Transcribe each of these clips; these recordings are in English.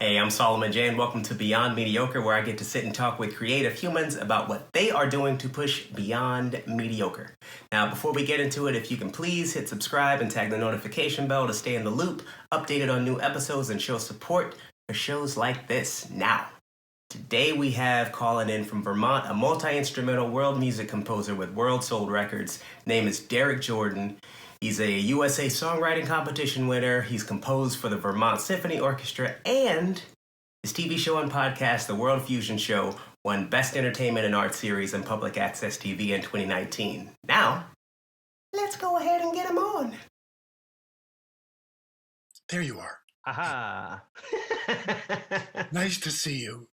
Hey, I'm Solomon Jay, and welcome to Beyond Mediocre, where I get to sit and talk with creative humans about what they are doing to push beyond mediocre. Now, before we get into it, if you can please hit subscribe and tag the notification bell to stay in the loop, updated on new episodes, and show support for shows like this. Now, today we have calling in from Vermont a multi-instrumental world music composer with world sold records. Name is Derrik Jordan. He's a USA Songwriting Competition winner. He's composed for the Vermont Symphony Orchestra, and his TV show and podcast, The World Fusion Show, won Best Entertainment and Art Series in Public Access TV in 2019. Now, let's go ahead and get him on. There you are. Aha. Nice to see you.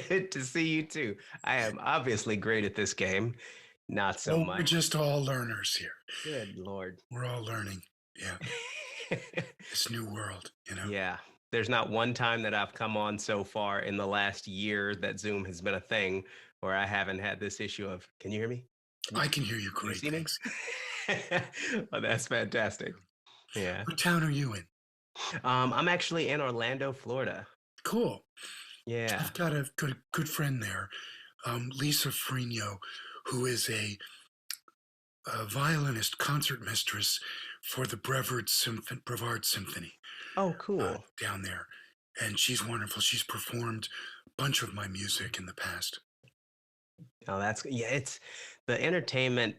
Good to see you too. I am obviously great at this game. Not so much. We're just all learners here. Good Lord. We're all learning. Yeah. This new world, you know? Yeah. There's not one time that I've come on so far in the last year that Zoom has been a thing where I haven't had this issue of, can you hear me? I can hear you great. Thanks. Well, that's fantastic. Yeah. What town are you in? I'm actually in Orlando, Florida. Cool. Yeah. I've got a good friend there, Lisa Frigno, who is a violinist, concert mistress for the Brevard Symphony. Oh, cool. Down there. And she's wonderful. She's performed a bunch of my music in the past. Oh, it's the entertainment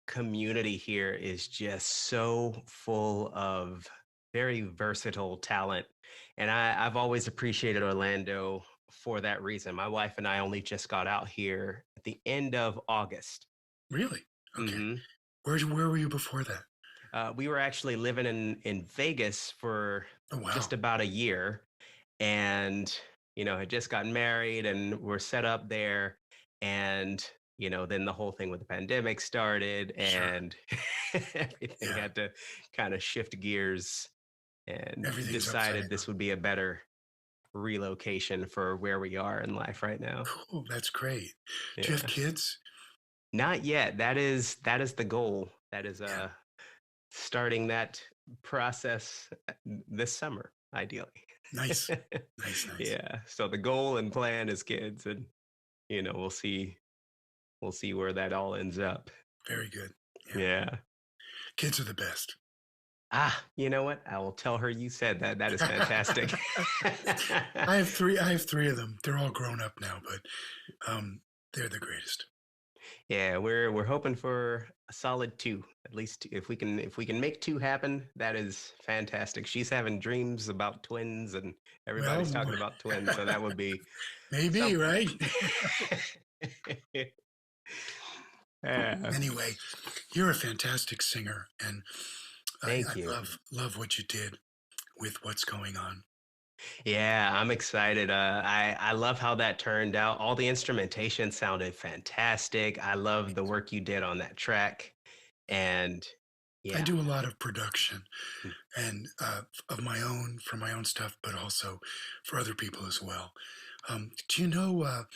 community here is just so full of very versatile talent. And I've always appreciated Orlando for that reason. My wife and I only just got out here at the end of August. Really? Okay. Mm-hmm. Where were you before that? We were actually living in Vegas for just about a year, and had just gotten married and we're set up there, and then the whole thing with the pandemic started, and everything had to kind of shift gears, and decided this would be a better relocation for where we are in life right now. Cool, that's great. Do you have kids? Not yet. That is the goal. That is starting that process this summer, ideally. Nice. Yeah. So the goal and plan is kids, and we'll see where that all ends up. Very good. Yeah. Kids are the best. You know what? I will tell her you said that. That is fantastic. I have three of them. They're all grown up now, but they're the greatest. Yeah, we're hoping for a solid 2, at least 2. If we can make 2 happen, that is fantastic. She's having dreams about twins, and everybody's talking about twins, so that would be maybe something. Right. Yeah. Anyway, you're a fantastic singer, and Thank you. I love what you did with what's going on. Yeah, I'm excited. I love how that turned out. All the instrumentation sounded fantastic. I love the work you did on that track. And yeah. I do a lot of production and of my own, for my own stuff, but also for other people as well. Do you know a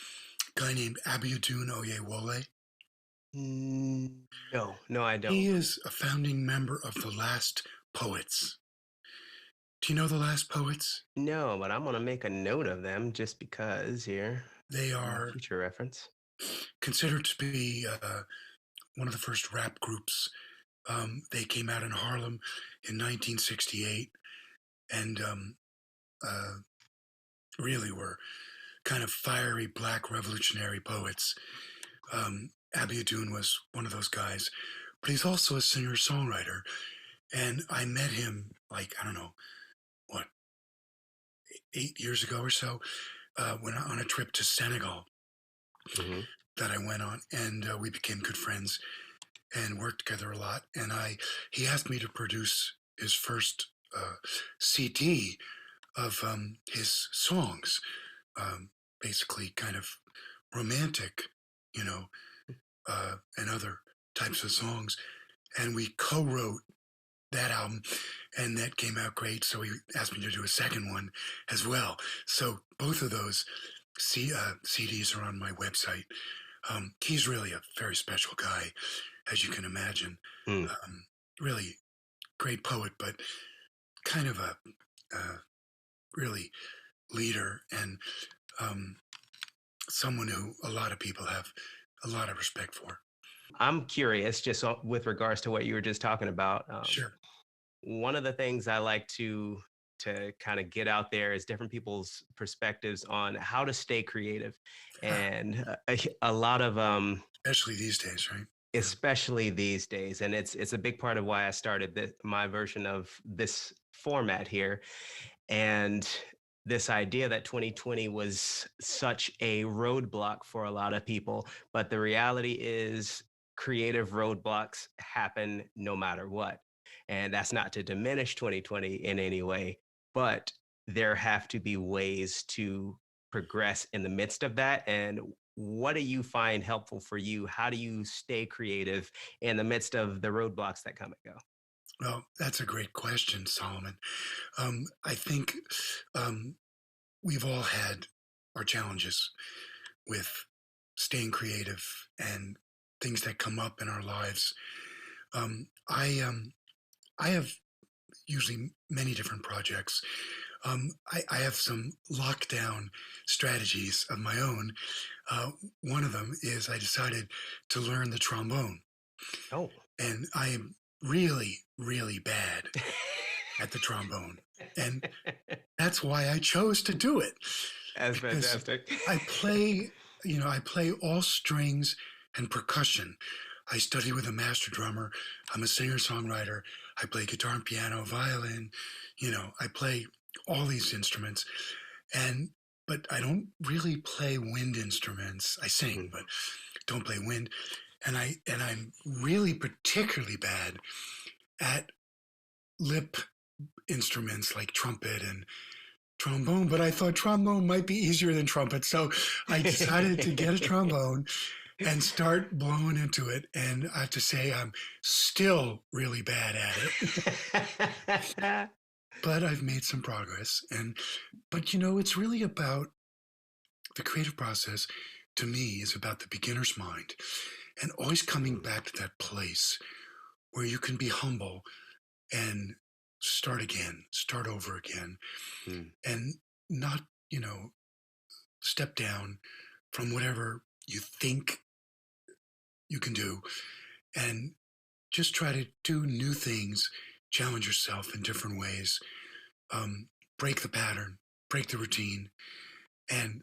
guy named Abiodun Oyewole? No, I don't. He is a founding member of the Last Poets. Do you know the Last Poets? No, but I'm going to make a note of them just because here. They are future reference. Considered to be one of the first rap groups. They came out in Harlem in 1968 and really were kind of fiery black revolutionary poets. Abiodun was one of those guys, but he's also a singer-songwriter. And I met him, like, I don't know, 8 years ago or so, went on a trip to Senegal that I went on, and we became good friends and worked together a lot. And he asked me to produce his first CD of his songs, basically kind of romantic, and other types of songs. And we co-wrote that album, and that came out great. So he asked me to do a second one as well. So both of those CDs are on my website. He's really a very special guy, as you can imagine. Really great poet, but kind of a really leader and um, someone who a lot of people have a lot of respect for. I'm curious, just with regards to what you were just talking about. Sure. One of the things I like to kind of get out there is different people's perspectives on how to stay creative, and a lot of Especially these days, right? Yeah. especially these days, and it's a big part of why I started my version of this format here, and this idea that 2020 was such a roadblock for a lot of people. But the reality is, creative roadblocks happen no matter what. And that's not to diminish 2020 in any way, but there have to be ways to progress in the midst of that. And what do you find helpful for you? How do you stay creative in the midst of the roadblocks that come and go? Well, that's a great question, Solomon. I think um, we've all had our challenges with staying creative and things that come up in our lives. Um, I um, I have usually many different projects. I have some lockdown strategies of my own. One of them is I decided to learn the trombone, Oh. and I am really, really bad at the trombone. And that's why I chose to do it, That's because fantastic. I play, I play all strings and percussion. I study with a master drummer. I'm a singer-songwriter. I play guitar and piano, violin. I play all these instruments, and but I don't really play wind instruments. I sing, but don't play wind. And I'm really particularly bad at lip instruments like trumpet and trombone, but I thought trombone might be easier than trumpet. So I decided to get a trombone and start blowing into it. And I have to say, I'm still really bad at it, but I've made some progress. But it's really about the creative process. To me, is about the beginner's mind and always coming back to that place where you can be humble and start again, start over again, and not, step down from whatever you think you can do, and just try to do new things, challenge yourself in different ways, break the pattern, break the routine. And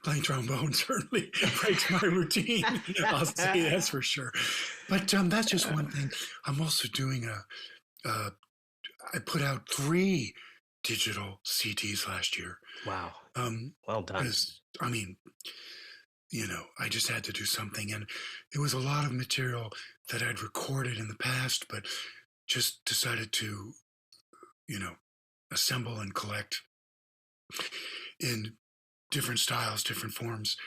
playing trombone certainly breaks my routine. I'll say that's for sure. But that's just one thing. I'm also doing I put out 3 digital CDs last year. Wow. Well done. Because, I just had to do something. And it was a lot of material that I'd recorded in the past, but just decided to, assemble and collect in different styles, different forms.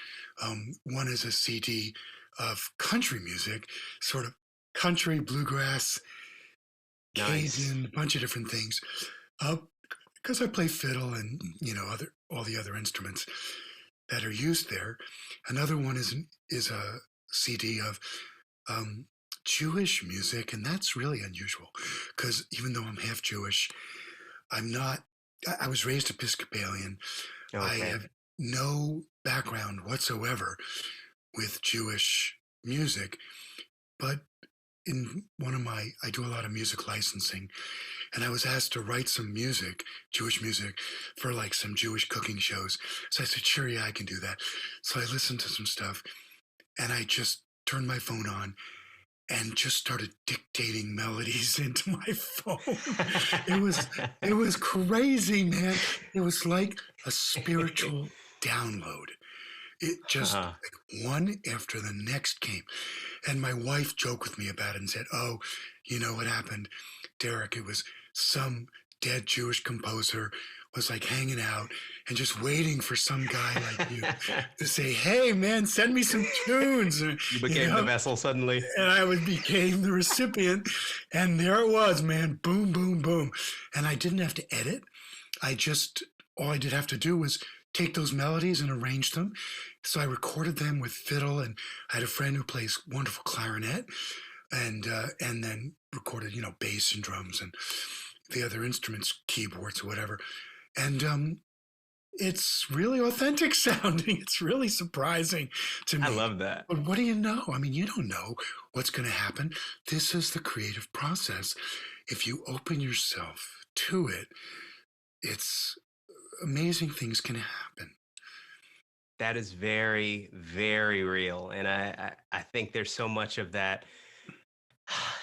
One is a CD of country music, sort of country, bluegrass, Cajun, a bunch of different things. Because I play fiddle and all the other instruments that are used there. Another one is a CD of Jewish music, and that's really unusual because even though I'm half Jewish, I'm not. I was raised Episcopalian. Okay. I have no background whatsoever with Jewish music, but in I do a lot of music licensing, and I was asked to write some music, Jewish music, for like some Jewish cooking shows. So I said, sure, yeah, I can do that. So I listened to some stuff, and I just turned my phone on and just started dictating melodies into my phone. it was crazy, man. It was like a spiritual download. It just like one after the next came. And my wife joked with me about it and said, oh, you know what happened, Derrik? It was some dead Jewish composer was like hanging out and just waiting for some guy like you to say, hey, man, send me some tunes. You became the vessel suddenly. And I became the recipient. And there it was, man, boom, boom, boom. And I didn't have to edit. All I did have to do was take those melodies and arrange them. So I recorded them with fiddle, and I had a friend who plays wonderful clarinet, and then recorded, bass and drums and the other instruments, keyboards or whatever. And it's really authentic sounding. It's really surprising to I me. love that. But what do you know? I mean, you don't know what's going to happen. This is the creative process. If you open yourself to it, it's amazing things can happen. That is very, very real. And I think there's so much of that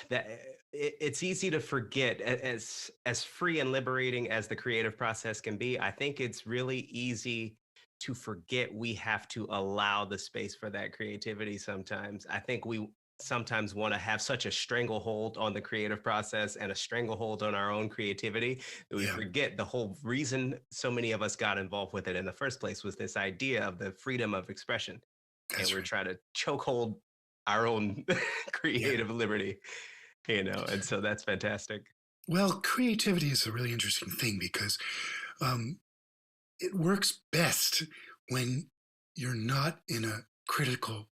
that it's easy to forget as free and liberating as the creative process can be. I think it's really easy to forget we have to allow the space for that creativity sometimes. I think we sometimes want to have such a stranglehold on the creative process and a stranglehold on our own creativity that we Yeah, forget the whole reason so many of us got involved with it in the first place was this idea of the freedom of expression. And that's we're right. trying to chokehold our own Yeah. creative liberty, and so that's fantastic. Well, creativity is a really interesting thing because um, it works best when you're not in a critical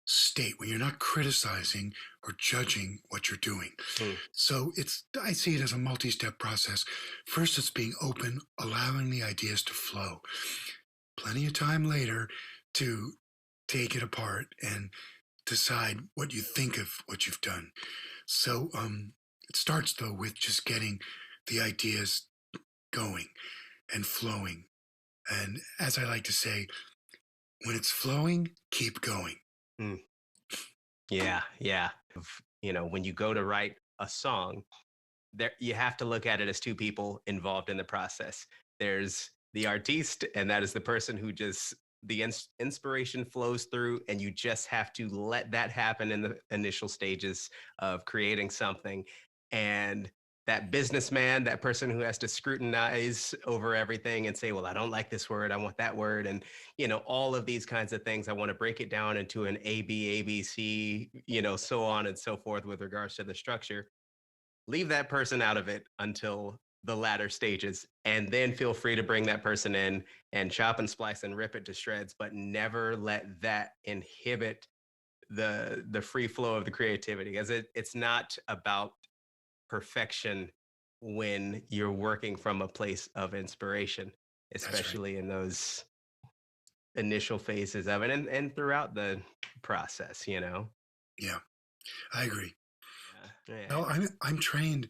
state, when you're not criticizing or judging what you're doing. Mm. So I see it as a multi-step process. First, it's being open, allowing the ideas to flow. Plenty of time later to take it apart and decide what you think of what you've done. So it starts though with just getting the ideas going and flowing. And as I like to say, when it's flowing, keep going. Mm. Yeah, yeah. When you go to write a song, there you have to look at it as two people involved in the process. There's the artiste, and that is the person who just the inspiration flows through, and you just have to let that happen in the initial stages of creating something. And that businessman, that person who has to scrutinize over everything and say, well, I don't like this word, I want that word, and all of these kinds of things. I want to break it down into an ABC, so on and so forth with regards to the structure. Leave that person out of it until the latter stages, and then feel free to bring that person in and chop and splice and rip it to shreds, but never let that inhibit the free flow of the creativity, as it's not about perfection when you're working from a place of inspiration, That's right. especially in those initial phases of it, and throughout the process. Yeah, I agree. Yeah, yeah. Well, I'm trained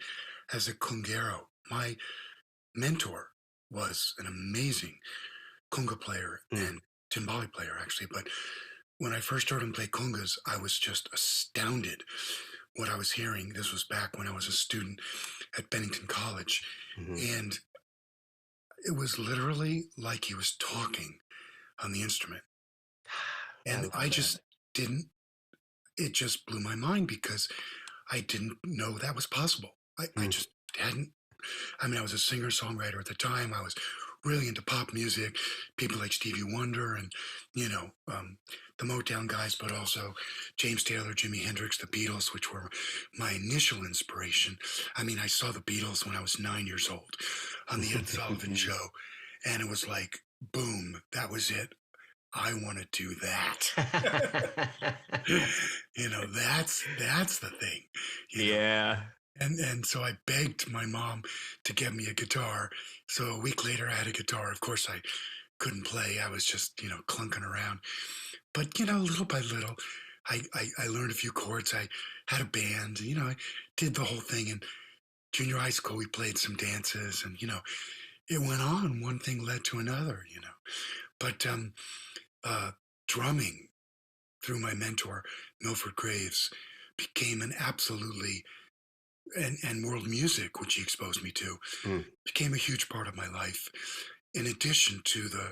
as a conguero. My mentor was an amazing conga player Mm. and timbale player, actually. But when I first heard him play congas, I was just astounded what I was hearing. This was back when I was a student at Bennington College, Mhm. and it was literally like he was talking on the instrument. I And love I that. just didn't, it just blew my mind because I didn't know that was possible. I Mm. just hadn't. I mean, I was a singer songwriter at the time. I was really into pop music, people like Stevie Wonder and, the Motown guys, but also James Taylor, Jimi Hendrix, the Beatles, which were my initial inspiration. I mean, I saw the Beatles when I was 9 years old on the Ed Sullivan Show, and it was like, boom, that was it. I want to do that. That's the thing, you know. Yeah. And so I begged my mom to get me a guitar. So a week later, I had a guitar. Of course, I couldn't play. I was just, clunking around. But, little by little, I learned a few chords. I had a band, I did the whole thing. In junior high school, we played some dances and, it went on. One thing led to another. But uh, drumming through my mentor, Milford Graves, became an absolutely and world music, which he exposed me to, Mm. became a huge part of my life. In addition to the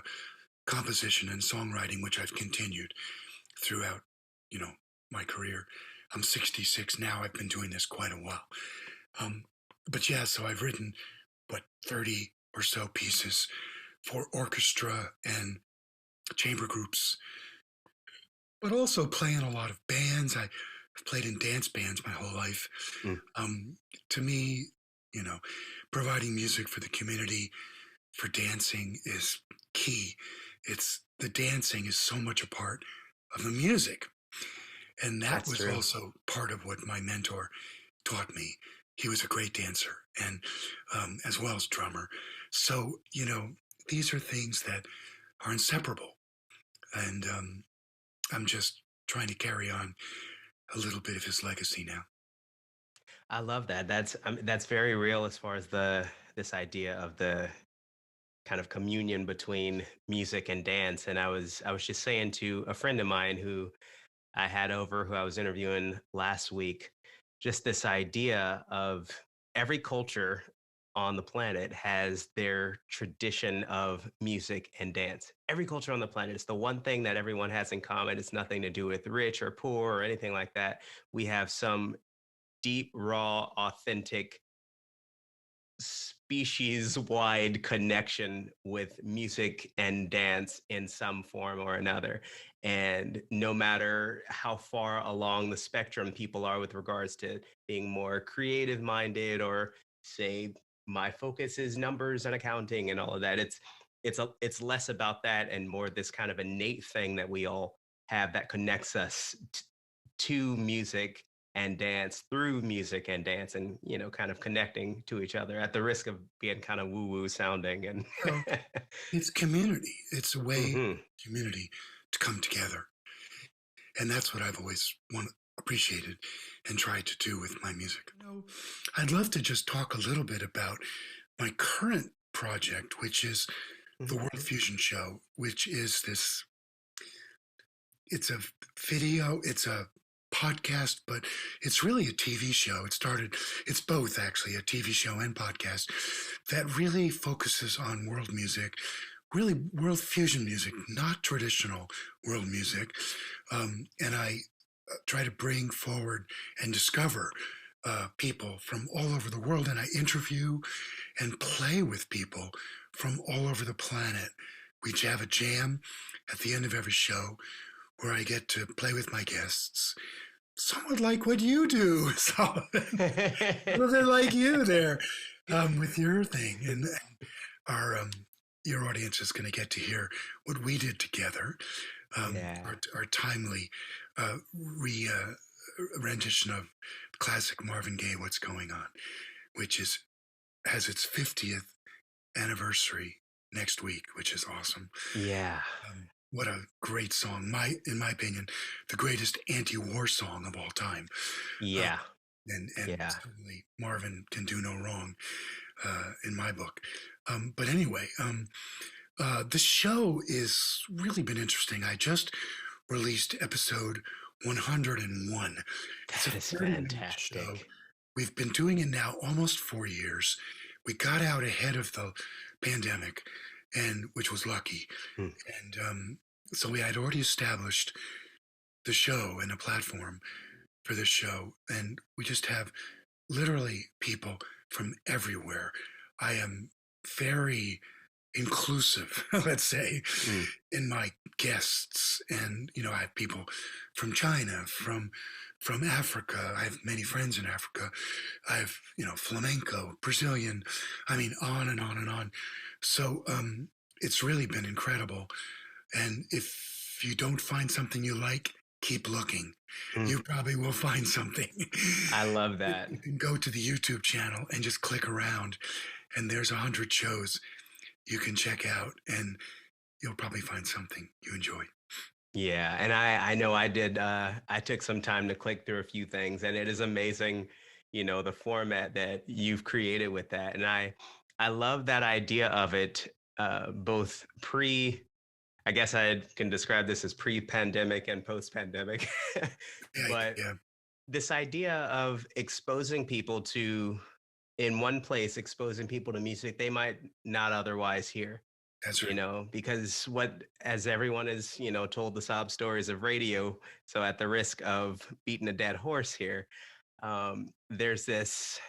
composition and songwriting, which I've continued throughout, you know, my career. I'm 66 now. I've been doing this quite a while. Um, but yeah, so I've written 30 or so pieces for orchestra and chamber groups, but also play in a lot of bands. I've played in dance bands my whole life. Mm. Um, to me, you know, providing music for the community for dancing is key. It's the dancing is so much a part of the music. And that That's was true. also part of what my mentor taught me. he was a great dancer and as well as drummer. So, these are things that are inseparable. And I'm just trying to carry on a little bit of his legacy now. I love that. That's very real as far as the this idea of the kind of communion between music and dance. And I was just saying to a friend of mine who I had over, who I was interviewing last week, just this idea of every culture on the planet has their tradition of music and dance. Every culture on the planet. It's the one thing that everyone has in common. It's nothing to do with rich or poor or anything like that. We have some deep, raw, authentic, species wide connection with music and dance in some form or another. And no matter how far along the spectrum people are with regards to being more creative minded, or say my focus is numbers and accounting and all of that, it's less about that and more this kind of innate thing that we all have that connects us to music and dance, through music and dance, and kind of connecting to each other, at the risk of being kind of woo woo sounding. And Well, it's community. It's a way hmm community to come together. And that's what I've always appreciated and tried to do with my music. I'd love to just talk a little bit about my current project, which is the World Fusion Show, which is it's a video, it's a podcast, but it's really a TV show. It's both actually, a TV show and podcast that really focuses on world music, really world fusion music, not traditional world music. And I try to bring forward and discover people from all over the world, and I interview and play with people from all over the planet. We have a jam at the end of every show where I get to play with my guests, somewhat like what you do, Solomon. A little bit like you there with your thing. And our your audience is going to get to hear what we did together, yeah. our timely rendition of classic Marvin Gaye, "What's Going On," which has its 50th anniversary next week, which is awesome. Yeah. What a great song! In my opinion, the greatest anti-war song of all time. Yeah. And Yeah. certainly Marvin can do no wrong in my book. But anyway, the show has really been interesting. I just released episode 101. It's a That is 30-minute show. fantastic. We've been doing it now almost 4 years. We got out ahead of the pandemic, and which was lucky. Hmm. And so we had already established the show and a platform for this show, and we just have literally people from everywhere. I am very inclusive, let's say, in my guests, and I have people from China, from Africa. I have many friends in Africa. I have flamenco, Brazilian. I mean, on and on and on. So it's really been incredible. And if you don't find something you like, keep looking. You probably will find something. I love that. You can go to the YouTube channel and just click around, and there's 100 shows you can check out, and you'll probably find something you enjoy. Yeah, and I know I did. I took some time to click through a few things, and it is amazing, the format that you've created with that. And I love that idea of it, both pre. I guess I can describe this as pre-pandemic and post-pandemic, but Yeah, this idea of exposing people to, in one place, exposing people to music they might not otherwise hear. that's right. Because as everyone is, told the sob stories of radio. So at the risk of beating a dead horse here, there's this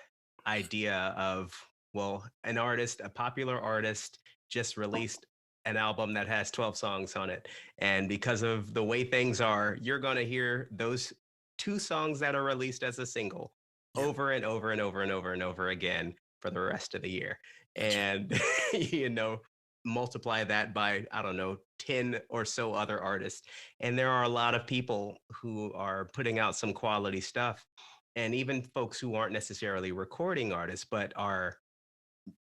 idea of, well, a popular artist just released an album that has 12 songs on it. And because of the way things are, you're going to hear those two songs that are released as a single Yeah, over and over and over and over and over again for the rest of the year. that's right. And, multiply that by, I don't know, 10 or so other artists. And there are a lot of people who are putting out some quality stuff. and even folks who aren't necessarily recording artists, but are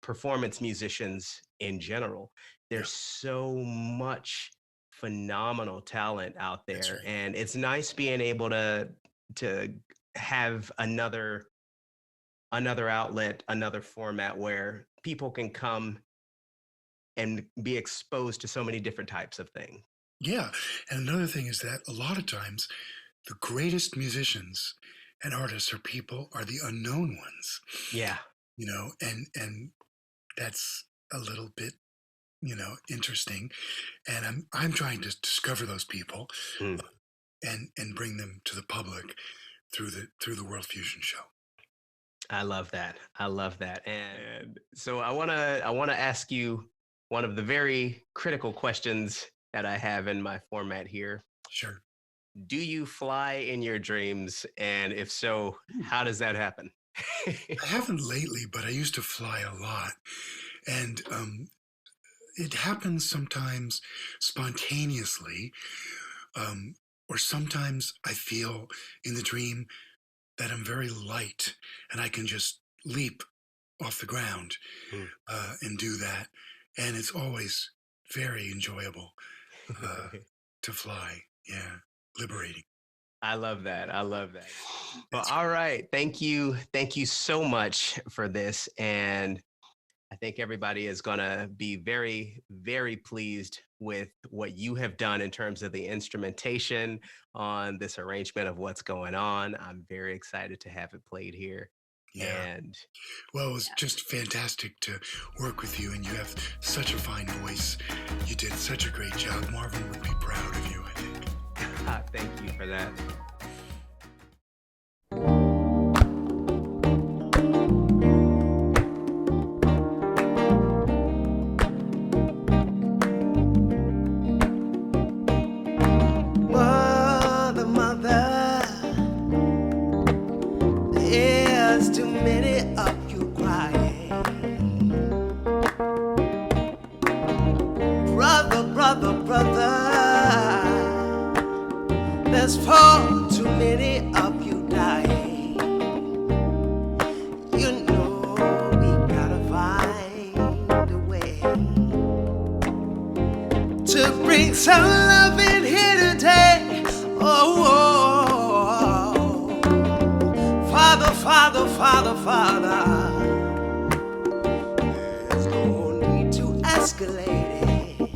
performance musicians in general. Yeah, There's so much phenomenal talent out that's there, right. and it's nice being able to have another outlet, another format where people can come and be exposed to so many different types of things. Yeah. And another thing is that a lot of times the greatest musicians and artists are the unknown ones, Yeah. and that's a little bit, interesting. And I'm trying to discover those people Mm. and bring them to the public through the World Fusion Show. I love that. I love that. And so I wanna ask you one of the very critical questions that I have in my format here. Sure. Do you fly in your dreams? And if so, how does that happen? I haven't lately, but I used to fly a lot. And it happens sometimes spontaneously, um, or sometimes I feel in the dream that I'm very light and I can just leap off the ground Mm. and do that. And it's always very enjoyable uh, to fly. Yeah, liberating. I love that. I love that. Well, That's all right. Thank you. Thank you so much for this. And I think everybody is going to be very, very pleased with what you have done in terms of the instrumentation on this arrangement of what's going on. I'm very excited to have it played here. yeah. And Well, it was just fantastic to work with you, and you have such a fine voice. You did such a great job. Marvin would be proud of you, I think. thank you for that. Mother, mother, there's too many of you crying. Brother, brother, brother, there's far too many of you dying. You know we gotta find a way to bring some love in here today. Oh, Father, Father, Father, Father, there's no need to escalate it.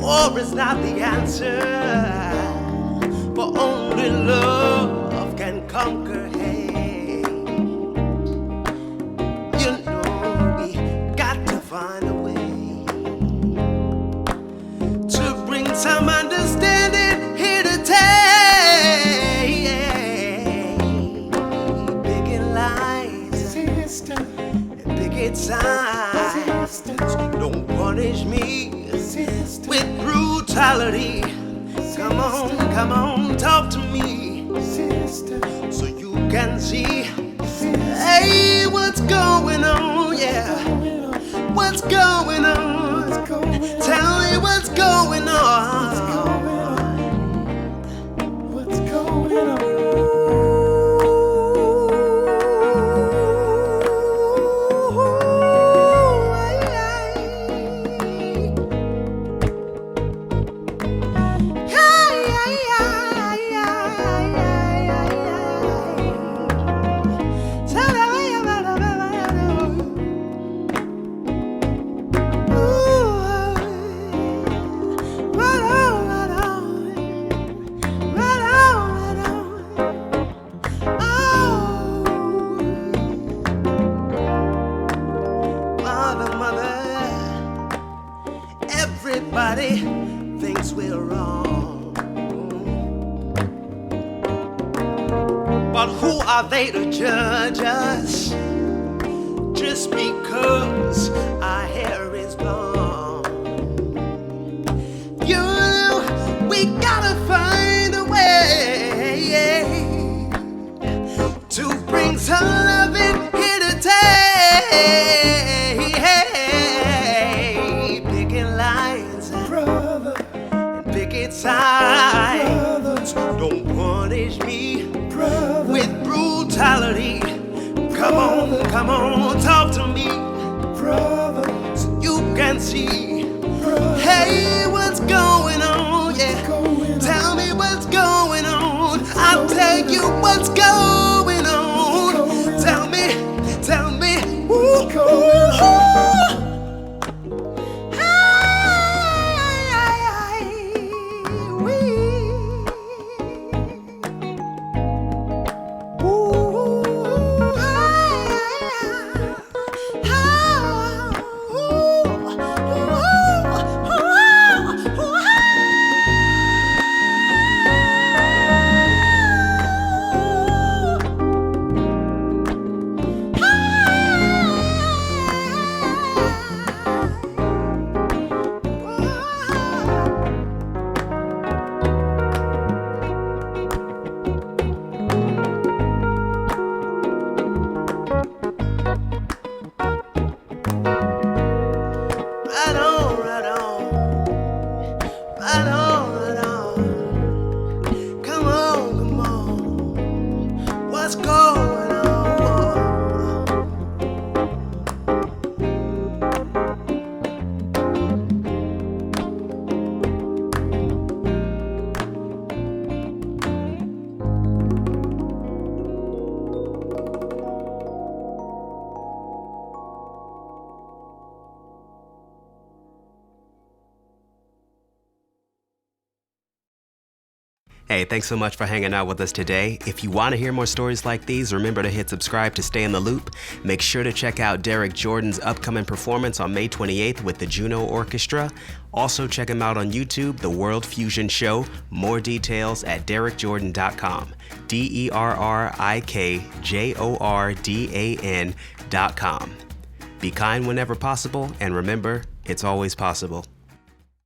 War is not the answer, for only love can conquer hate. You know we got to find a way to bring some understanding here today. Big lies, and big signs. Don't punish me with brutality. Come on, talk to me, so you can see. Hey, what's going on? Yeah, what's going on? Tell me what's going on. What's going on? Everybody thinks we're wrong, but who are they to judge us just because our hair is blonde? You know, we gotta find a way to bring some love in here today. Picking lines, brother, and picking signs. with brutality. Come on, talk to me, so you can see. Hey, what's going on? Yeah, tell me what's going on. I'll tell you what's going on. Tell me. Ooh, Right on. Come on. What's going on? Hey, thanks so much for hanging out with us today. If you want to hear more stories like these, remember to hit subscribe to stay in the loop. Make sure to check out Derrik Jordan's upcoming performance on May 28th with the Juno Orchestra. Also check him out on YouTube, The World Fusion Show. More details at DerrikJordan.com. DerrikJordan.com. Be kind whenever possible, and remember, it's always possible.